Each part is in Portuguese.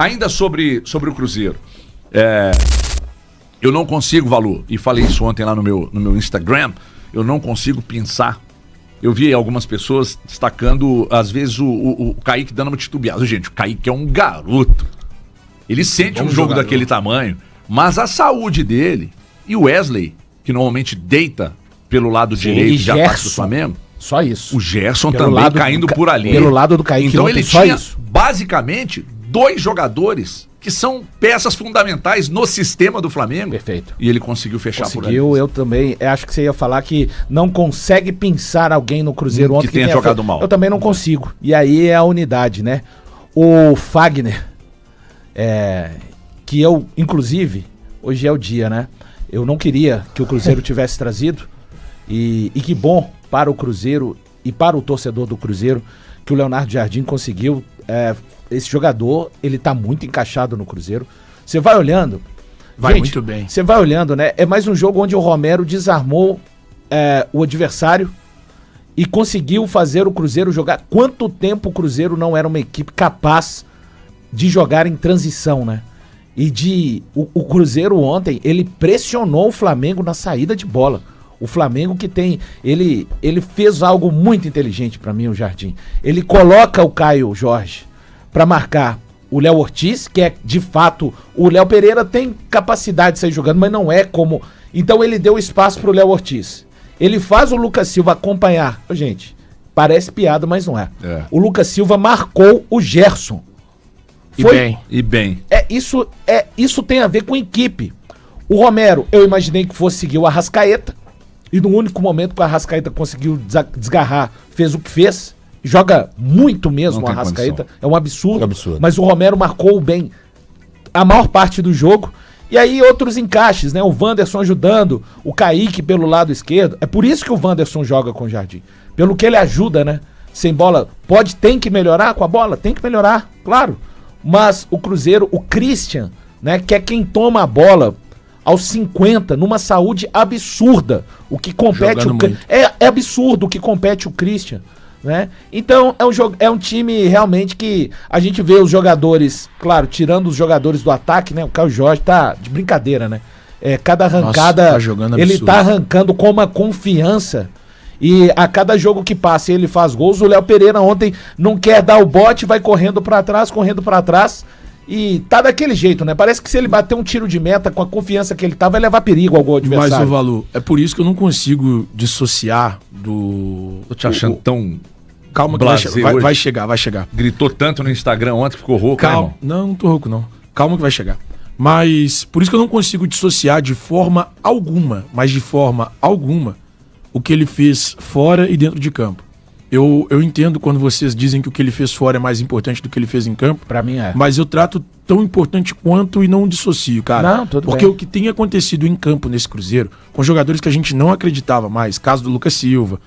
Ainda sobre o Cruzeiro. Eu não consigo, Valu, e falei isso ontem lá no meu Instagram, eu não consigo pensar. Eu vi algumas pessoas destacando, às vezes, o Kaique dando uma titubeada. Gente, o Kaique é um garoto. Ele sente um jogo daquele tamanho, mas a saúde dele e o Wesley, que normalmente deita pelo lado direito de ataque do Flamengo. Só isso. O Gerson também caindo por ali. Pelo lado do Kaique. Então ele tinha, basicamente, 2 jogadores que são peças fundamentais no sistema do Flamengo. Perfeito. E ele conseguiu fechar por ali. Eu também, acho que você ia falar que não consegue pensar alguém no Cruzeiro ontem que tenha jogado mal. Eu também não consigo. E aí é a unidade, né? O Fagner, que eu, inclusive, hoje é o dia, né? Eu não queria que o Cruzeiro tivesse trazido. E que bom para o Cruzeiro e para o torcedor do Cruzeiro que o Leonardo Jardim conseguiu. Esse jogador, ele tá muito encaixado no Cruzeiro. Você vai olhando... Vai muito bem. Você vai olhando, né? É mais um jogo onde o Romero desarmou o adversário e conseguiu fazer o Cruzeiro jogar. Quanto tempo o Cruzeiro não era uma equipe capaz de jogar em transição, né? E o Cruzeiro ontem, ele pressionou o Flamengo na saída de bola. O Flamengo que tem... Ele fez algo muito inteligente pra mim, o Jardim. Ele coloca o Caio Jorge pra marcar o Léo Ortiz, que é, de fato... O Léo Pereira tem capacidade de sair jogando, mas não é como... Então ele deu espaço pro Léo Ortiz. Ele faz o Lucas Silva acompanhar. Gente, parece piada, mas não é. O Lucas Silva marcou o Gerson. E bem. Isso tem a ver com equipe. O Romero, eu imaginei que fosse seguir o Arrascaeta. E no único momento que o Arrascaeta conseguiu desgarrar, fez o que fez. Joga muito mesmo o Arrascaeta. É um absurdo. Mas o Romero marcou bem a maior parte do jogo. E aí outros encaixes, né? O Wanderson ajudando, o Kaique pelo lado esquerdo. É por isso que o Wanderson joga com o Jardim. Pelo que ele ajuda, né? Sem bola, tem que melhorar com a bola? Tem que melhorar, claro. Mas o Cruzeiro, o Christian, né? Que é quem toma a bola aos 50, numa saúde absurda. O que compete é absurdo o que compete o Christian, né? Então é um time realmente que a gente vê os jogadores, claro, tirando os jogadores do ataque, né? O Caio Jorge tá de brincadeira, né? Cada arrancada, ele tá arrancando com uma confiança. E a cada jogo que passa ele faz gols. O Léo Pereira ontem não quer dar o bote, vai correndo pra trás. E tá daquele jeito, né? Parece que se ele bater um tiro de meta com a confiança que ele tá, vai levar perigo ao gol adversário. Mas, o Valu, é por isso que eu não consigo dissociar do... Tô te achando tão... Calma que vai chegar. Gritou tanto no Instagram ontem que ficou rouco, calma. Não tô rouco, não. Calma que vai chegar. Mas, por isso que eu não consigo dissociar de forma alguma, o que ele fez fora e dentro de campo. Eu entendo quando vocês dizem que o que ele fez fora é mais importante do que ele fez em campo. Pra mim é. Mas eu trato tão importante quanto e não dissocio, cara. Não, tudo Porque bem. o que tem acontecido em campo nesse Cruzeiro, com jogadores que a gente não acreditava mais, caso do Lucas Silva,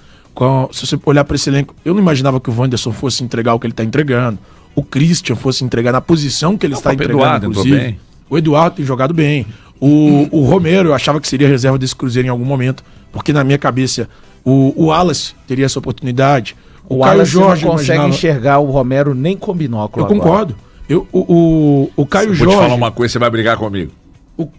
se você olhar pra esse elenco, eu não imaginava que o Wanderson fosse entregar o que ele tá entregando, o Christian fosse entregar na posição que ele está entregando, inclusive. O Eduardo tem jogado bem. O Romero, eu achava que seria reserva desse Cruzeiro em algum momento, porque na minha cabeça o Wallace teria essa oportunidade. O Caio Jorge não consegue enxergar o Romero nem com binóculo. Eu concordo. O Caio Jorge... Vou te falar uma coisa, você vai brigar comigo.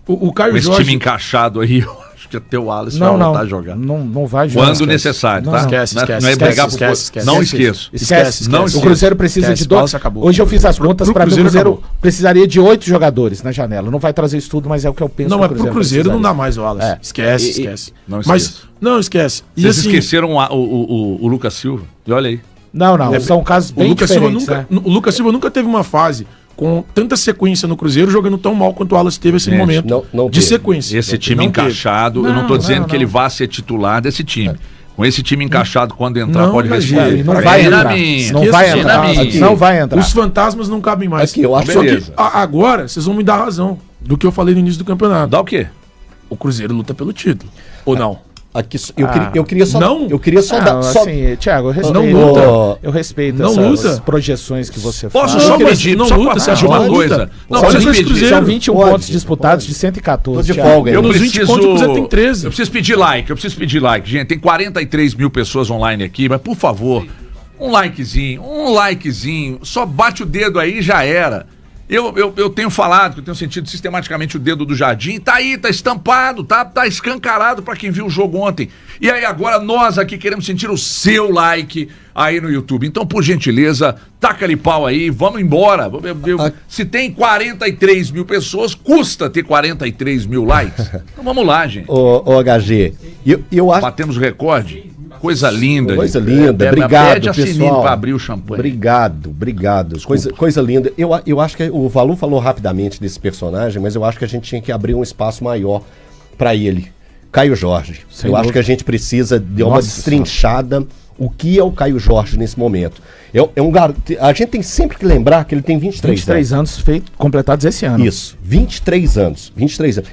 O Caio Esse Jorge... time encaixado aí, eu acho que até o Wallace vai voltar a jogar. Não vai jogar. Quando necessário, tá? Esquece. Não é brigar por... Não esqueço. Esquece. Não, o Cruzeiro precisa de 2. Hoje eu fiz as contas para mim. O Cruzeiro precisaria de 8 jogadores na janela. Não vai trazer isso tudo, mas é o que eu penso. Não, mas pro Cruzeiro não dá mais o Wallace. Esquece. Não esquece. Vocês esqueceram o Lucas Silva. E olha aí. Não. São casos bem diferentes. O Lucas Silva nunca teve uma fase com tanta sequência no Cruzeiro, jogando tão mal quanto o Wallace teve esse momento de sequência. Esse time encaixado, eu não tô dizendo que ele vá ser titular desse time. Com esse time encaixado, quando entrar, pode responder. Não vai entrar. Os fantasmas não cabem mais. Aqui, eu acho que agora vocês vão me dar razão do que eu falei no início do campeonato. Dá o quê? O Cruzeiro luta pelo título. Ou não? Aqui, eu queria só dar. Assim, Thiago, eu respeito essas projeções que você faz. Posso só pedir? Não luta, você acha uma coisa? São 21 pontos disputados de 114. Tô de folga. Nos 20 pontos o Cruzeiro tem 13. Eu preciso pedir like. Gente, tem 43 mil pessoas online aqui, mas por favor, um likezinho. Só bate o dedo aí e já era. Eu tenho falado, que eu tenho sentido sistematicamente o dedo do Jardim, tá aí, tá estampado, tá escancarado pra quem viu o jogo ontem. E aí agora nós aqui queremos sentir o seu like aí no YouTube. Então, por gentileza, taca-lhe pau aí, vamos embora. Se tem 43 mil pessoas, custa ter 43 mil likes. Então vamos lá, gente. Ô HG, eu acho... Batemos recorde. Coisa linda. Coisa linda, obrigado, pede a pessoal. para abrir o champanhe. Obrigado. Coisa linda. Eu acho que o Valu falou rapidamente desse personagem, mas eu acho que a gente tinha que abrir um espaço maior para ele. Caio Jorge. Acho que a gente precisa de uma destrinchada. O que é o Caio Jorge nesse momento? É um garoto. A gente tem sempre que lembrar que ele tem 23 anos completados esse ano. Isso, 23 anos.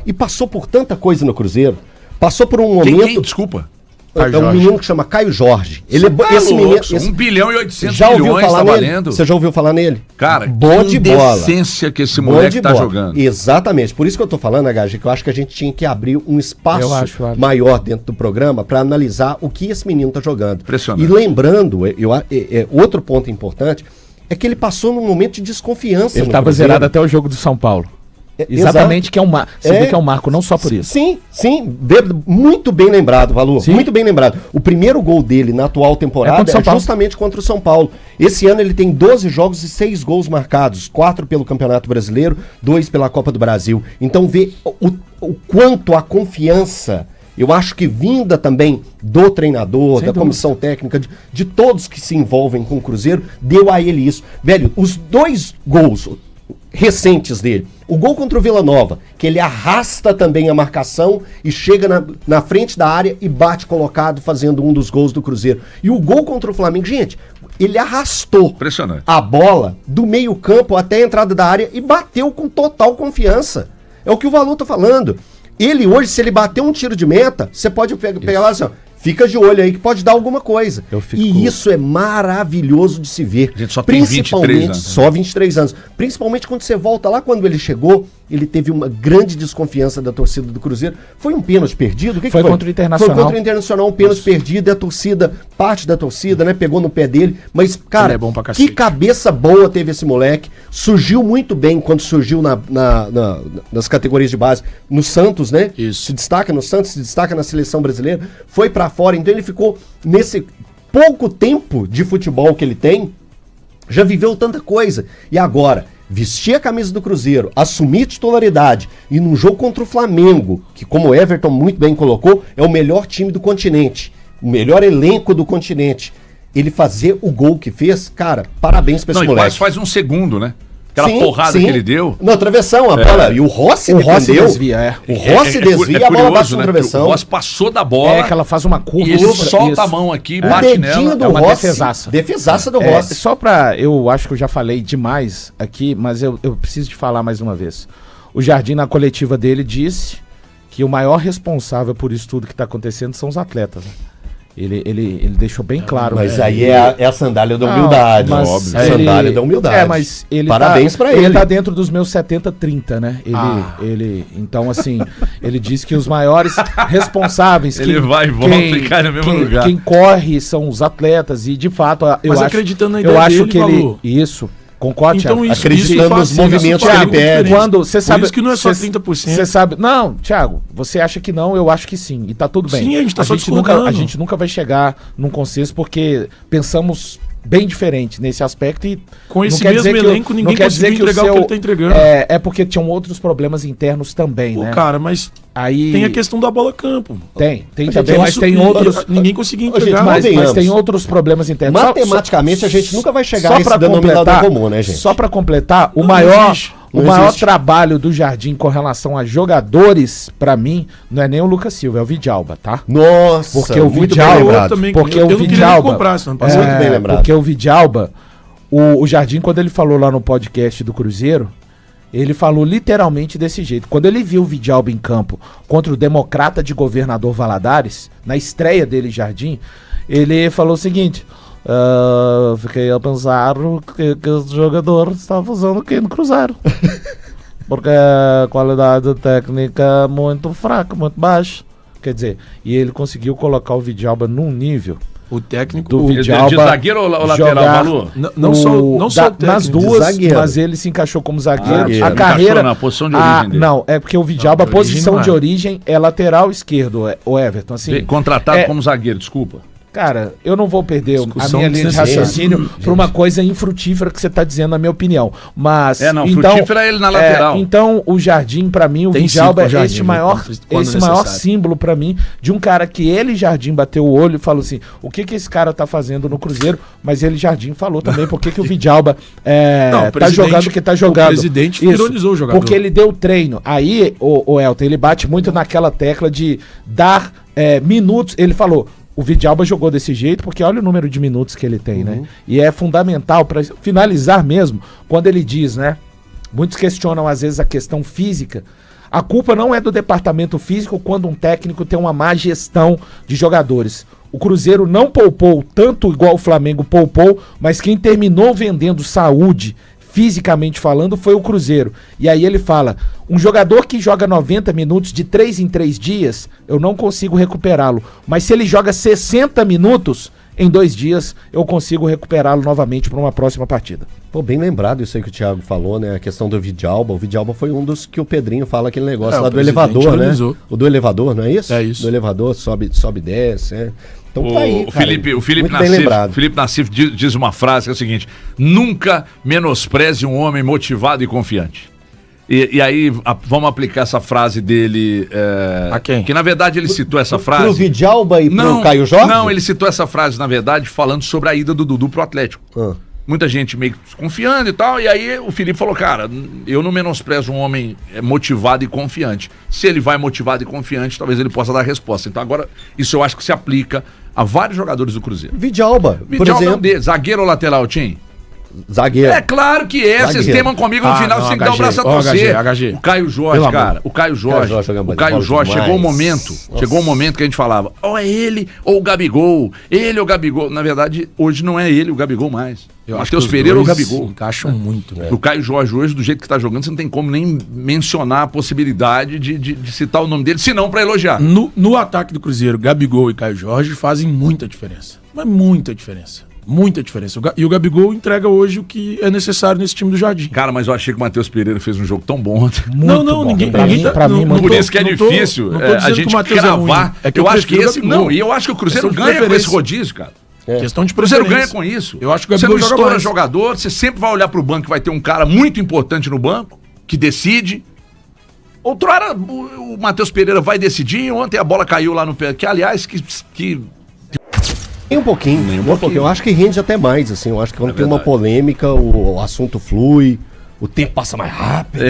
E passou por tanta coisa no Cruzeiro. Passou por um momento. Quem? Desculpa. É um menino que chama Caio Jorge. Ele esse menino, 1 bilhão e 800 já ouviu milhões falar tá nele? valendo. Você já ouviu falar nele? Cara, bom de bola. Decência que esse moleque tá jogando. Exatamente. Por isso que eu tô falando, HG, que eu acho que a gente tinha que abrir um espaço maior dentro do programa para analisar o que esse menino tá jogando. Impressionante. E lembrando, outro ponto importante é que ele passou num momento de desconfiança. Ele estava zerado até o jogo do São Paulo. Exatamente, que é um marco. Você vê que é um marco, não só por isso. Sim. Muito bem lembrado, Valu. Sim. Muito bem lembrado. O primeiro gol dele na atual temporada é justamente contra o São Paulo. Esse ano ele tem 12 jogos e 6 gols marcados. 4 pelo Campeonato Brasileiro, 2 pela Copa do Brasil. Então vê o quanto a confiança, eu acho que vinda também do treinador, da comissão técnica, de todos que se envolvem com o Cruzeiro, deu a ele isso. Velho, os 2 gols recentes dele. O gol contra o Vila Nova, que ele arrasta também a marcação e chega na frente da área e bate colocado fazendo um dos gols do Cruzeiro. E o gol contra o Flamengo, gente, ele arrastou a bola do meio campo até a entrada da área e bateu com total confiança. É o que o Valu tá falando. Ele hoje, se ele bater um tiro de meta, você pode pegar lá assim, ó, fica de olho aí que pode dar alguma coisa. E isso é maravilhoso de se ver. A gente só tem 23 anos. Só 23 anos. Principalmente quando você volta lá, quando ele chegou, ele teve uma grande desconfiança da torcida do Cruzeiro. Foi um pênalti perdido? O que foi? Contra o Internacional. Foi contra o Internacional, um pênalti perdido, e a torcida, parte da torcida, né, pegou no pé dele. Mas, cara, que cabeça boa teve esse moleque. Surgiu muito bem quando surgiu nas categorias de base. No Santos, né? Isso. Se destaca no Santos, se destaca na seleção brasileira. Foi pra fora, então ele ficou nesse pouco tempo de futebol que ele tem, já viveu tanta coisa. E agora, vestir a camisa do Cruzeiro, assumir titularidade e num jogo contra o Flamengo, que como o Everton muito bem colocou, é o melhor time do continente, o melhor elenco do continente, ele fazer o gol que fez, cara, parabéns pra esse moleque. Quase faz um segundo, né? Aquela porrada que ele deu. Na travessão, a bola. E o Rossi desvia, O Rossi desvia, a bola bate na travessão. O Rossi passou da bola. Que ela faz uma curva. E ele solta a mão aqui e bate nela. Do Rossi, defesaça do Rossi. Só pra... Eu acho que eu já falei demais aqui, mas eu preciso de falar mais uma vez. O Jardim, na coletiva dele, disse que o maior responsável por isso tudo que tá acontecendo são os atletas, né? Ele deixou bem claro. Mas aí é a sandália da humildade, óbvio. Sandália da humildade. Mas ele parabéns pra ele. Ele tá dentro dos meus 70-30, né? Então, assim, ele diz que os maiores responsáveis... Ele vai e volta e cai no mesmo lugar. Quem corre são os atletas e, de fato, eu acho... acreditando na ideia eu acho dele, que ele... Isso... Concordo, então, Thiago? Acreditando nos movimentos que ele pede. Quando você sabe, por isso que não é só 30%. Você sabe... Não, Thiago, você acha que não, eu acho que sim. E tá tudo bem. Sim, a gente tá só a gente nunca vai chegar num consenso porque pensamos bem diferente nesse aspecto e... Com esse mesmo elenco, ninguém conseguiu entregar o que ele tá entregando. É porque tinham outros problemas internos também, né? Cara, mas... Aí... Tem a questão da bola campo. Tem também, mas tem outros... Ninguém conseguiu entregar. Mas tem outros problemas internos. Matematicamente, a gente nunca vai chegar a esse denominador comum, né, gente? Só pra completar, o maior trabalho do Jardim com relação a jogadores, pra mim, não é nem o Lucas Silva, é o Vidalba, tá? Nossa, porque o Vidalba... Porque o Vidalba... Muito bem lembrado. Porque o Vidalba, o Jardim, quando ele falou lá no podcast do Cruzeiro, ele falou literalmente desse jeito. Quando ele viu o Vidalba em campo contra o Democrata de Governador Valadares, na estreia dele em Jardim, ele falou o seguinte: fiquei a pensar que esse jogador estava fazendo o que no Cruzeiro. Porque a qualidade técnica é muito fraca, muito baixa. Quer dizer, e ele conseguiu colocar o Vidalba num nível O técnico do De Vidalba zagueiro ou lateral, jogar Valor? Não só o técnico, nas duas, zagueiro. mas ele se encaixou como zagueiro. Zagueiro. A Encaixou carreira na posição de origem dele. não, é porque o Vidalba, a de origem posição não é. de origem é lateral esquerdo, o Everton, assim. Contratado como zagueiro, desculpa. Cara, eu não vou perder a Discussão minha linha de desnecessária. raciocínio por uma coisa infrutífera que você tá dizendo, na minha opinião. Mas. frutífera é ele na lateral. Então, o Jardim, pra mim, o Tem Vidalba sido com o é Jardim, esse maior, quando esse maior necessário. símbolo pra mim de um cara que ele, Jardim, bateu o olho e falou assim: o que esse cara tá fazendo no Cruzeiro? Mas ele, Jardim, falou também por que o Vidalba Não, o tá presidente- jogando o que tá jogando. o presidente ironizou o jogador. Porque ele deu treino. Aí, o Elton, ele bate muito naquela tecla de dar minutos. Ele falou: o Vidalba jogou desse jeito porque olha o número de minutos que ele tem, né? E é fundamental para finalizar mesmo, quando ele diz, né? Muitos questionam às vezes a questão física. A culpa não é do departamento físico quando um técnico tem uma má gestão de jogadores. O Cruzeiro não poupou tanto igual o Flamengo poupou, mas quem terminou vendendo saúde, fisicamente falando, foi o Cruzeiro. E aí ele fala: um jogador que joga 90 minutos de 3 em 3 dias, eu não consigo recuperá-lo. Mas se ele joga 60 minutos, em 2 dias, eu consigo recuperá-lo novamente para uma próxima partida. Pô, bem lembrado isso aí que o Thiago falou, né? A questão do Vidalba. O Vidalba foi um dos que o Pedrinho fala aquele negócio lá o do presidente elevador, né? ironizou. O do elevador, não é isso? É isso. Do elevador, sobe e desce, né? Então tá aí, O cara. Felipe Muito bem Nassif, lembrado. Felipe Nassif diz uma frase que é o seguinte: nunca menospreze um homem motivado e confiante. E aí vamos aplicar essa frase dele. A quem? Que na verdade ele citou essa frase. Pro Vidalba e pro Caio Jorge? Não, ele citou essa frase, na verdade, falando sobre a ida do Dudu pro Atlético. Ah. Muita gente meio desconfiando e tal, e aí o Felipe falou: cara, eu não menosprezo um homem motivado e confiante. Se ele vai motivado e confiante, talvez ele possa dar a resposta. Então agora, isso eu acho que se aplica a vários jogadores do Cruzeiro. Vidalba, por Vidal não exemplo. zagueiro ou lateral, Tim? Zagueiro. É claro que é. Vocês Zagueiro. teimam comigo no final, não, você tem que dar o HG. braço a Ó, torcer. HG. O Caio Jorge, Pelo cara. amor. O Caio Jorge. jogando O Caio bola Jorge, demais. chegou um momento. Nossa. Chegou um momento que a gente falava: ou é ele ou o Gabigol. Ele ou o Gabigol. Na verdade, hoje não é ele o Gabigol mais. Matheus Pereira ou o Gabigol. Encaixam muito, né? O Caio Jorge hoje, do jeito que tá jogando, você não tem como nem mencionar a possibilidade de citar o nome dele, senão pra elogiar. No ataque do Cruzeiro, Gabigol e Caio Jorge fazem muita diferença. Mas muita diferença. Muita diferença. E o Gabigol entrega hoje o que é necessário nesse time do Jardim. Cara, mas eu achei que o Matheus Pereira fez um jogo tão bom ontem. Não, bom. ninguém Pra mim- pra mim, Por tô- isso que é difícil a gente cravar. Eu acho que esse. Não, e eu acho que o Cruzeiro Questão de ganha com esse preferência. rodízio, cara. Questão de O Cruzeiro preferência. ganha com isso. Eu acho que o você não Gabigol joga estoura mais. jogador, você sempre vai olhar pro banco, vai ter um cara muito importante no banco, que decide. Outrora o Matheus Pereira vai decidir, ontem a bola caiu lá no pé. Que, aliás, que Nem um pouquinho. Nem um pouquinho. Eu acho que rende até mais, assim. Eu acho que quando tem uma verdade. polêmica, o assunto flui, o tempo passa mais rápido,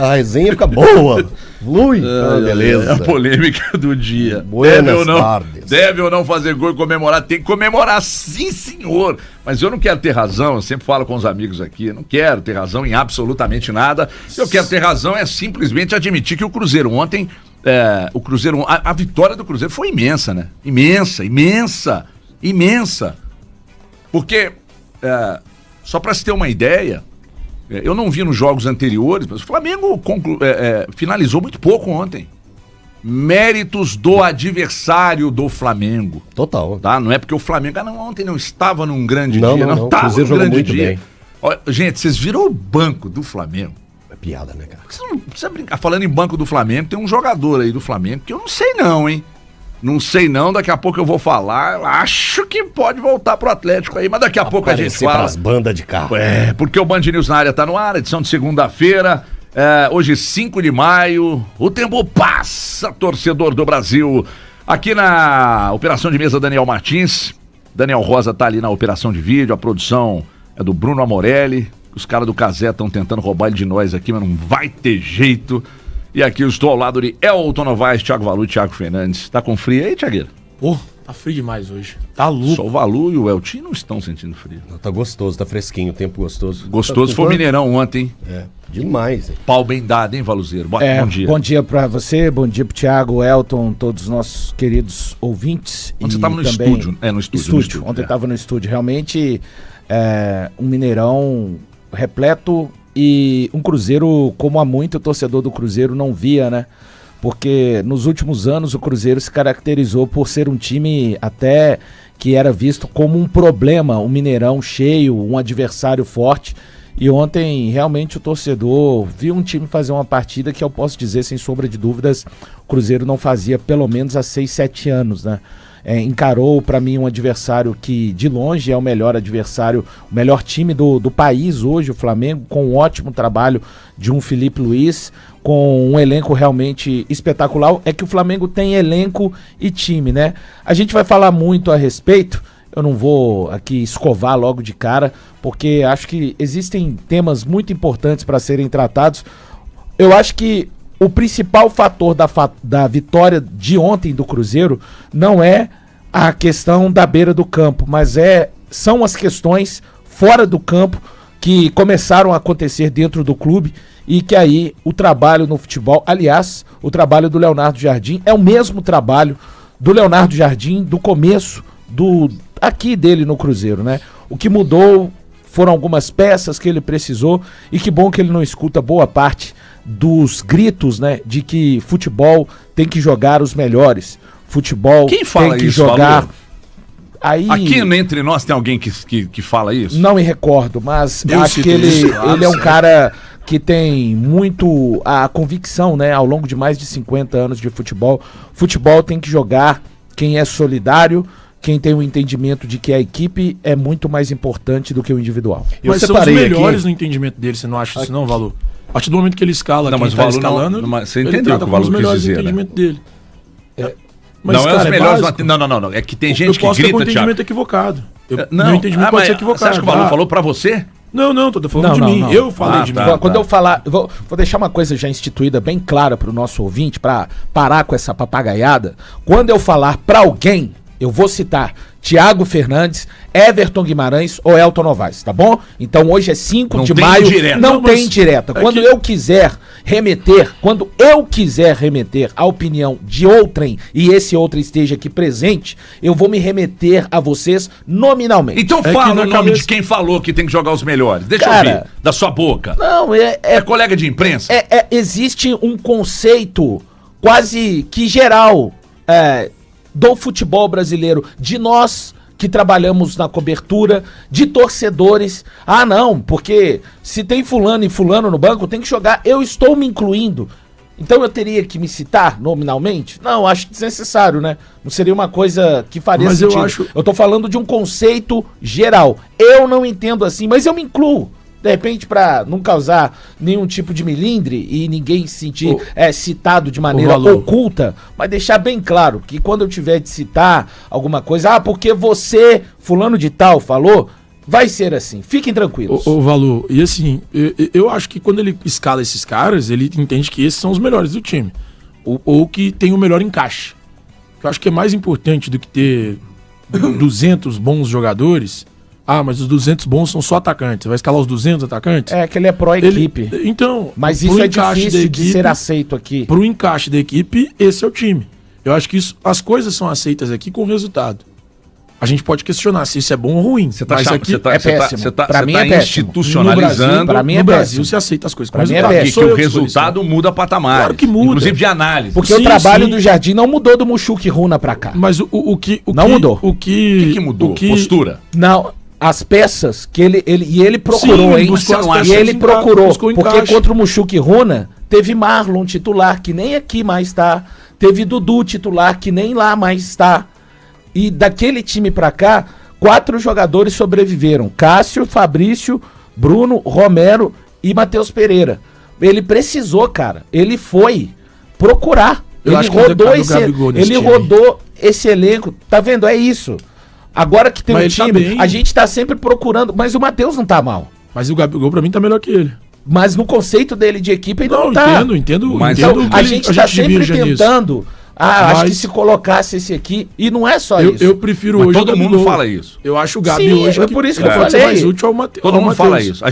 a resenha fica boa. Flui. Beleza. É a polêmica do dia. Buenas tardes. Deve ou não fazer gol e comemorar? Tem que comemorar, sim, senhor. Mas eu não quero ter razão, eu sempre falo com os amigos aqui, eu não quero ter razão em absolutamente nada. Se eu quero ter razão é simplesmente admitir que o Cruzeiro ontem, a vitória do Cruzeiro foi imensa, né? Imensa. Porque, só para se ter uma ideia, eu não vi nos jogos anteriores, mas o Flamengo finalizou muito pouco ontem. Méritos do adversário do Flamengo. Total. Tá? Não é porque o Flamengo ontem não estava num grande Não, dia, não, não. O estava num Cruzeiro jogou grande muito dia. bem. Olha, gente, vocês viram o banco do Flamengo? É piada, né, cara? Você não precisa brincar. Falando em banco do Flamengo, tem um jogador aí do Flamengo que eu não sei não, hein? Não sei não, daqui a pouco eu vou falar. Eu acho que pode voltar pro Atlético aí, mas daqui a pouco a gente fala. As bandas de carro. Porque o Band News na área tá no ar, edição de segunda-feira. Hoje, 5 de maio. O tempo passa, torcedor do Brasil. Aqui na operação de mesa, Daniel Martins. Daniel Rosa tá ali na operação de vídeo. A produção é do Bruno Amorelli. Os caras do Cazé estão tentando roubar ele de nós aqui, mas não vai ter jeito. E aqui eu estou ao lado de Elton Novaes, Thiago Valu e Thiago Fernandes. Tá com frio aí, Thiagueiro? Pô, tá frio demais hoje. Tá louco. Só o Valu e o Elton não estão sentindo frio. Tá gostoso, tá fresquinho, tempo gostoso. Gostoso foi o Mineirão ontem, hein? Demais, hein? Pau bem dado, hein, Valuzeiro? Bom dia. Bom dia pra você, bom dia pro Thiago, Elton, todos os nossos queridos ouvintes. Ontem você tava no também- estúdio. No estúdio. Ontem tava no estúdio. Realmente, um Mineirão repleto e um Cruzeiro como há muito o torcedor do Cruzeiro não via, né? porque nos últimos anos o Cruzeiro se caracterizou por ser um time até que era visto como um problema, um Mineirão cheio, um adversário forte. E ontem, realmente, o torcedor viu um time fazer uma partida que eu posso dizer, sem sombra de dúvidas, o Cruzeiro não fazia pelo menos há 6, 7 anos, né? Encarou, para mim, um adversário que, de longe, é o melhor adversário, o melhor time do país hoje, o Flamengo, com um ótimo trabalho de um Felipe Luiz, com um elenco realmente espetacular. É que o Flamengo tem elenco e time, né? A gente vai falar muito a respeito. Eu não vou aqui escovar logo de cara, porque acho que existem temas muito importantes para serem tratados. Eu acho que o principal fator da vitória de ontem do Cruzeiro não é a questão da beira do campo, mas são as questões fora do campo que começaram a acontecer dentro do clube e que aí o trabalho no futebol, aliás, o trabalho do Leonardo Jardim é o mesmo trabalho do Leonardo Jardim do começo aqui dele no Cruzeiro, né? O que mudou foram algumas peças que ele precisou e que bom que ele não escuta boa parte dos gritos, né? De que futebol tem que jogar os melhores. Futebol Quem fala tem que isso, jogar... Falou? Aí, aqui entre nós tem alguém que fala isso? não me recordo, mas Eu acho cito que ele isso, claro, é um sim. cara que tem muito a convicção, né? Ao longo de mais de 50 anos de futebol. Futebol tem que jogar quem é solidário, quem tem o entendimento de que a equipe é muito mais importante do que o individual. Mas são os melhores no entendimento dele, você não acha isso não, Valor? A partir do momento que ele escala, Não, quem mas o tá Valor escalando, não, você ele entendeu o trata que o como os Valor quis melhores no dizer, né? entendimento dele. Mas, Não é os cara, melhores. básico. Não. É que tem gente Eu que posso ter um grita, Thiago. entendimento equivocado. Não, Meu entendimento pode ser equivocado. Você acha que o Valor tá? falou pra você? Não, tô falando de mim. Eu falei de mim. Quando eu falar, vou deixar uma coisa já instituída bem clara pro nosso ouvinte, pra parar com essa papagaiada. Quando eu falar pra alguém, eu vou citar Thiago Fernandes, Everton Guimarães ou Elton Novaes, tá bom? Então hoje é 5 Não de tem maio, indireta. não Não, tem mas indireta. é Quando que- eu quiser remeter a opinião de outrem e esse outrem esteja aqui presente, eu vou me remeter a vocês nominalmente. Então que fala na o nome cabeça- de quem falou que tem que jogar os melhores. Deixa eu Cara, ouvir, da sua boca. Não, É colega de imprensa? existe um conceito quase que geral do futebol brasileiro, de nós que trabalhamos na cobertura, de torcedores. Ah, não, porque se tem fulano e fulano no banco, tem que jogar. Eu estou me incluindo. Então eu teria que me citar nominalmente? Não, acho desnecessário, né? Não seria uma coisa que faria Mas eu sentido. acho- Eu tô falando de um conceito geral. Eu não entendo assim, mas eu me incluo. De repente, pra não causar nenhum tipo de milindre e ninguém se sentir citado de maneira Valor. oculta, mas deixar bem claro que quando eu tiver de citar alguma coisa, porque você, fulano de tal, falou, vai ser assim. Fiquem tranquilos. O Valor, e assim, eu acho que quando ele escala esses caras, ele entende que esses são os melhores do time. Ou que tem o melhor encaixe. Eu acho que é mais importante do que ter 200 bons jogadores. Ah, mas os 200 bons são só atacantes. Você vai escalar os 200 atacantes? É que ele é pró-equipe. Então, Mas pro isso é encaixe difícil da de equipe- ser aceito aqui. Pro encaixe da equipe, esse é o time. Eu acho que as coisas são aceitas aqui com resultado. A gente pode questionar se isso é bom ou ruim. Você tá mas chamando- aqui, você tá- é você tá- péssimo. você tá- Pra você mim tá é péssimo. institucionalizando. Pra mim é no Brasil péssimo. se aceita as coisas com Pra mim é resultado. péssimo. Que Sou o eu que sou resultado muda patamar. Claro que muda. Inclusive de análise. Porque Sim, o trabalho sim. do Jardim não mudou do Mushuki Runa pra cá. Mas o que Não mudou. O O que mudou? Postura. Não, as peças que ele procurou, Sim, hein? buscou as E peças ele em procurou, buscou porque encaixe. contra o Mushuki Runa, teve Marlon titular, que nem aqui mais tá. Teve Dudu titular, que nem lá mais tá. E daquele time pra cá, 4 jogadores sobreviveram. Cássio, Fabrício, Bruno, Romero e Matheus Pereira. Ele precisou, cara. Ele foi procurar. Eu Ele acho que rodou cabe o esse, Gabigol nesse ele time. rodou esse elenco. Tá vendo? É isso. Agora que tem Mas um ele tá time, bem. a gente tá sempre procurando, mas o Matheus não tá mal. Mas o Gabigol pra mim tá melhor que ele. Mas no conceito dele de equipe ainda não, Não, tá. entendo. Mas entendo Então, que a gente tá sempre divide nisso. tentando. Acho que Mas- se colocasse esse aqui, e não é só Eu, isso. eu prefiro Mas hoje todo o mundo Gabigol. fala isso. Eu acho o Gabi Sim, hoje é por isso que eu pode ser falei. mais útil ao Matheus. Todo mundo fala isso. A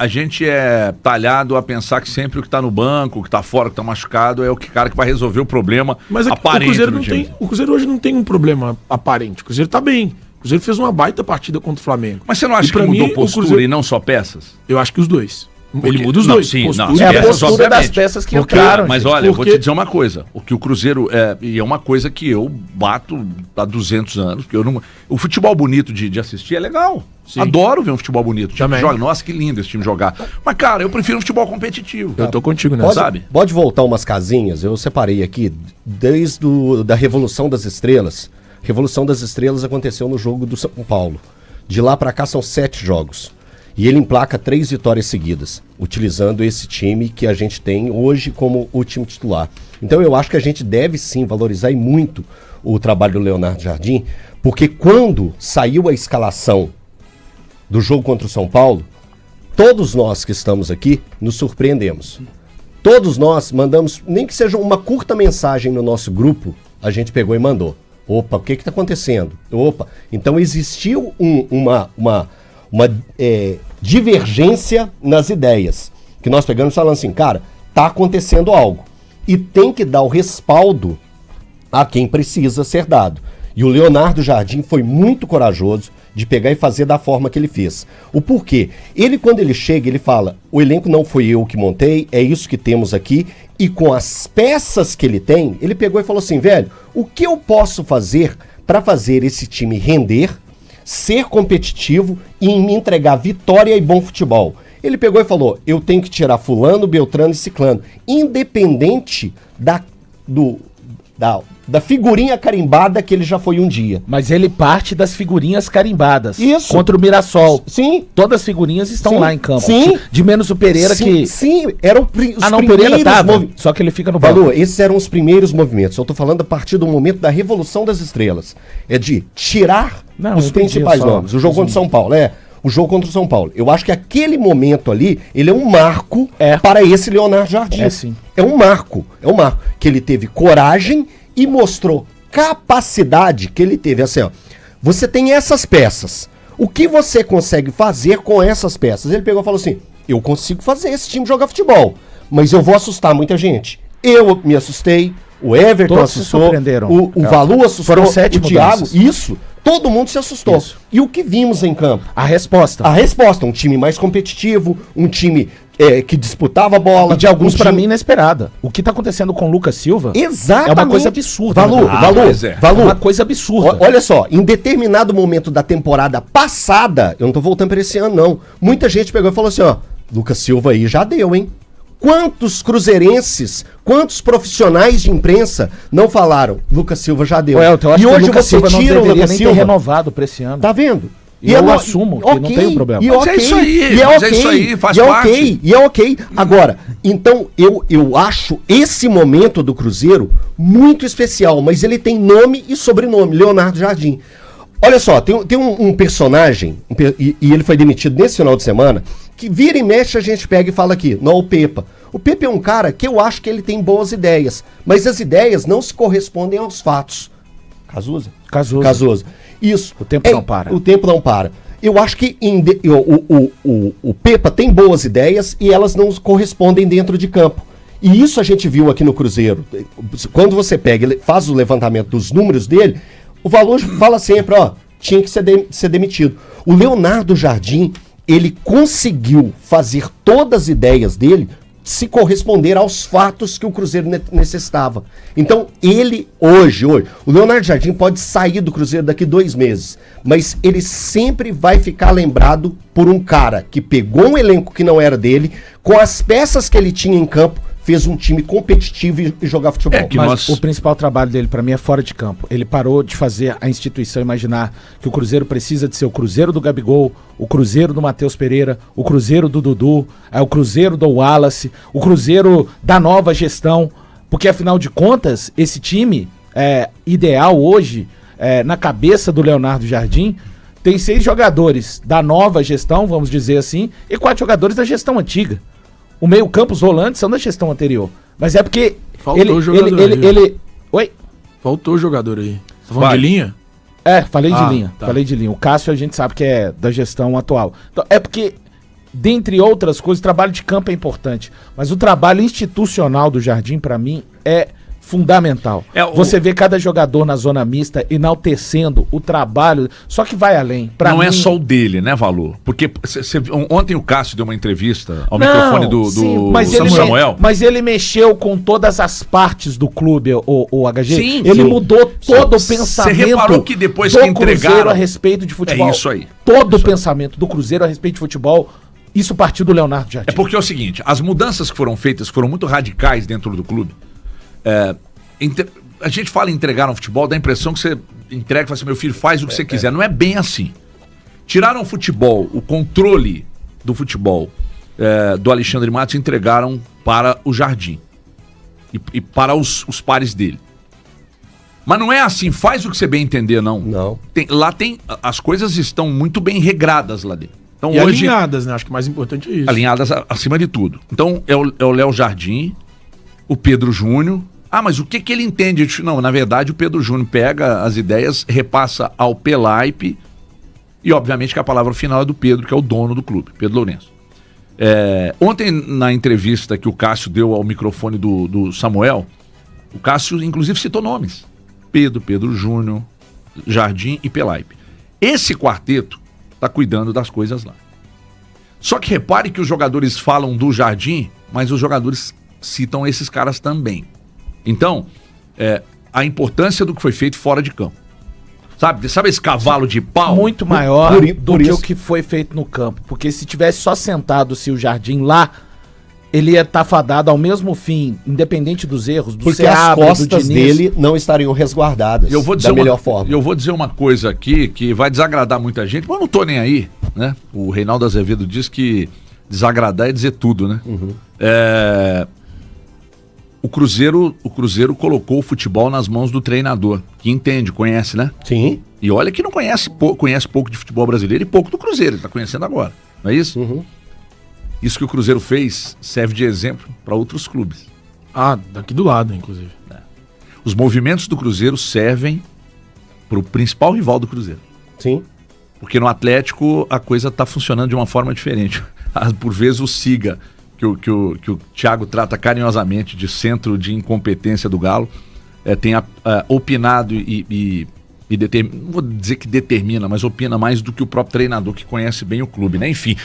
gente é talhado a pensar que sempre o que tá no banco, o que tá fora, o que tá machucado, é o cara que vai resolver o problema Mas aqui, aparente o Cruzeiro do não time. tem, o Cruzeiro hoje não tem um problema aparente. O Cruzeiro tá bem. O Cruzeiro fez uma baita partida contra o Flamengo. Mas você não E acha que pra mudou mim, o postura Cruzeiro- e não só peças? Eu acho que os dois. Ele muda os não, dois. sim, não, É a peças, postura das obviamente. peças que Porque, entraram. mas gente. olha, eu vou te dizer uma coisa. O que o Cruzeiro e é uma coisa que eu bato há 200 anos, porque eu não, o futebol bonito de assistir é legal. Sim. Adoro ver um futebol bonito. Time Também. joga, nossa, que lindo esse time jogar. Mas, cara, eu prefiro um futebol competitivo. Eu tô contigo nessa. sabe? Pode voltar umas casinhas, eu separei aqui, desde da Revolução das Estrelas. Revolução das Estrelas aconteceu no jogo do São Paulo. De lá pra cá são 7 jogos. E ele emplaca 3 vitórias seguidas, utilizando esse time que a gente tem hoje como o time titular. Então eu acho que a gente deve sim valorizar e muito o trabalho do Leonardo Jardim, porque quando saiu a escalação do jogo contra o São Paulo, todos nós que estamos aqui nos surpreendemos. Todos nós mandamos, nem que seja uma curta mensagem no nosso grupo, a gente pegou e mandou. Opa, o que está acontecendo? Opa, então existiu uma divergência nas ideias. Que nós pegamos e falamos assim, cara, tá acontecendo algo. E tem que dar o respaldo a quem precisa ser dado. E o Leonardo Jardim foi muito corajoso de pegar e fazer da forma que ele fez. O porquê? Ele, quando ele chega, ele fala, o elenco não foi eu que montei, é isso que temos aqui, e com as peças que ele tem, ele pegou e falou assim, velho, o que eu posso fazer para fazer esse time render, ser competitivo e me entregar vitória e bom futebol? Ele pegou e falou, eu tenho que tirar fulano, beltrano e ciclano, independente da figurinha carimbada que ele já foi um dia. Mas ele parte das figurinhas carimbadas. Isso. Contra o Mirassol. Sim. Todas as figurinhas estão Sim. lá em campo. Sim. De menos o Pereira sim, que... Sim, eram os Pereira tava, só que ele fica no banco. Valor, esses eram os primeiros movimentos. Eu tô falando a partir do momento da Revolução das Estrelas. É de tirar os principais nomes. O jogo contra o São Paulo, o jogo contra o São Paulo. Eu acho que aquele momento ali, ele é um marco para esse Leonardo Jardim. É sim. É um marco. Que ele teve coragem e mostrou capacidade que ele teve. Assim, ó, você tem essas peças. O que você consegue fazer com essas peças? Ele pegou e falou assim, eu consigo fazer esse time jogar futebol, mas eu vou assustar muita gente. Eu me assustei, o Everton Todos se assustou, surpreenderam. o Valu assustou, Foram 7 o Thiago, mudanças. isso, todo mundo se assustou. Isso. E o que vimos em campo? A resposta. A resposta, um time mais competitivo, um time que disputava a bola. E de alguns, pra time... mim, inesperada. O que tá acontecendo com o Lucas Silva Exatamente. é uma coisa absurda. Valor, né? Valor. É uma coisa absurda. Olha só, em determinado momento da temporada passada, eu não tô voltando para esse ano, não. Muita gente pegou e falou assim, ó, Lucas Silva aí já deu, hein? Quantos cruzeirenses, quantos profissionais de imprensa não falaram, Lucas Silva já deu. Elton, eu acho e que hoje o Lucas você Silva não tira o deveria Lucas nem Silva. ter renovado pra esse ano. Tá vendo? E eu assumo que não tem problema. Mas é isso aí, faz parte. E é ok. Agora, então, eu acho esse momento do Cruzeiro muito especial, mas ele tem nome e sobrenome, Leonardo Jardim. Olha só, tem um personagem, e ele foi demitido nesse final de semana, que vira e mexe a gente pega e fala aqui, não, o Pepa. O Pepa é um cara que eu acho que ele tem boas ideias, mas as ideias não se correspondem aos fatos. Casusa. Isso. O tempo não para. O tempo não para. Eu acho que o Pepa tem boas ideias e elas não correspondem dentro de campo. E isso a gente viu aqui no Cruzeiro. Quando você pega, ele faz o levantamento dos números dele, o Valor fala sempre, ó, tinha que ser demitido. O Leonardo Jardim, ele conseguiu fazer todas as ideias dele se corresponder aos fatos que o Cruzeiro necessitava. Então, ele hoje, o Leonardo Jardim pode sair do Cruzeiro daqui 2 meses, mas ele sempre vai ficar lembrado por um cara que pegou um elenco que não era dele, com as peças que ele tinha em campo, fez um time competitivo e jogar futebol. Mas o principal trabalho dele, pra mim, é fora de campo. Ele parou de fazer a instituição imaginar que o Cruzeiro precisa de ser o Cruzeiro do Gabigol, o Cruzeiro do Matheus Pereira, o Cruzeiro do Dudu, o Cruzeiro do Wallace, o Cruzeiro da nova gestão. Porque, afinal de contas, esse time ideal hoje, na cabeça do Leonardo Jardim, tem 6 jogadores da nova gestão, vamos dizer assim, e 4 jogadores da gestão antiga. O meio-campo, os volantes são da gestão anterior. Mas é porque. Faltou jogador aí. Oi? Faltou jogador aí. Tá falando de linha? Falei de linha. Tá. Falei de linha. O Cássio a gente sabe que é da gestão atual. Então, é porque, dentre outras coisas, o trabalho de campo é importante. Mas o trabalho institucional do Jardim, pra mim, é fundamental. Você vê cada jogador na zona mista enaltecendo o trabalho, só que vai além. Não é só o dele, né, Valor? Porque ontem o Cássio deu uma entrevista ao microfone do Samuel. Mas ele mexeu com todas as partes do clube, o HG. Sim, ele mudou todo o pensamento. Você reparou que depois que entregaram Cruzeiro a respeito de futebol. É isso aí. Todo o pensamento do Cruzeiro a respeito de futebol, isso partiu do Leonardo Jardim. É porque é o seguinte, as mudanças que foram feitas foram muito radicais dentro do clube. A gente fala em entregar no futebol, dá a impressão que você entrega e fala assim, meu filho, faz o que você quiser. Não é bem assim. Tiraram o futebol, o controle do futebol do Alexandre Matos e entregaram para o Jardim. E para os pares dele. Mas não é assim, faz o que você bem entender, não. Não. As coisas estão muito bem regradas lá dentro. Então, e hoje, alinhadas, né? Acho que o mais importante é isso. Alinhadas acima de tudo. Então, é o Léo Jardim, o Pedro Júnior. Ah, mas o que ele entende? Não, na verdade, o Pedro Júnior pega as ideias, repassa ao Pelaipe e, obviamente, que a palavra final é do Pedro, que é o dono do clube, Pedro Lourenço. Ontem, na entrevista que o Cássio deu ao microfone do Samuel, o Cássio, inclusive, citou nomes. Pedro Júnior, Jardim e Pelaipe. Esse quarteto está cuidando das coisas lá. Só que repare que os jogadores falam do Jardim, mas os jogadores citam esses caras também. Então, a importância do que foi feito fora de campo. Sabe esse cavalo de pau? Muito maior do que o que foi feito no campo. Porque se tivesse só sentado o Jardim lá, ele ia estar fadado ao mesmo fim, independente dos erros, do porque Seabra, as costas dele não estariam resguardadas da melhor forma. Eu vou dizer uma coisa aqui que vai desagradar muita gente, mas eu não tô nem aí, né? O Reinaldo Azevedo diz que desagradar é dizer tudo, né? Uhum. O Cruzeiro colocou o futebol nas mãos do treinador, que entende, conhece, né? Sim. E olha que não conhece pouco de futebol brasileiro e pouco do Cruzeiro, ele tá conhecendo agora, não é isso? Uhum. Isso que o Cruzeiro fez serve de exemplo para outros clubes. Ah, daqui do lado, inclusive. Os movimentos do Cruzeiro servem para o principal rival do Cruzeiro. Sim. Porque no Atlético a coisa está funcionando de uma forma diferente. Por vezes o Siga, que o Thiago trata carinhosamente de centro de incompetência do Galo, tem opinado e não vou dizer que determina, mas opina mais do que o próprio treinador que conhece bem o clube, né? Enfim.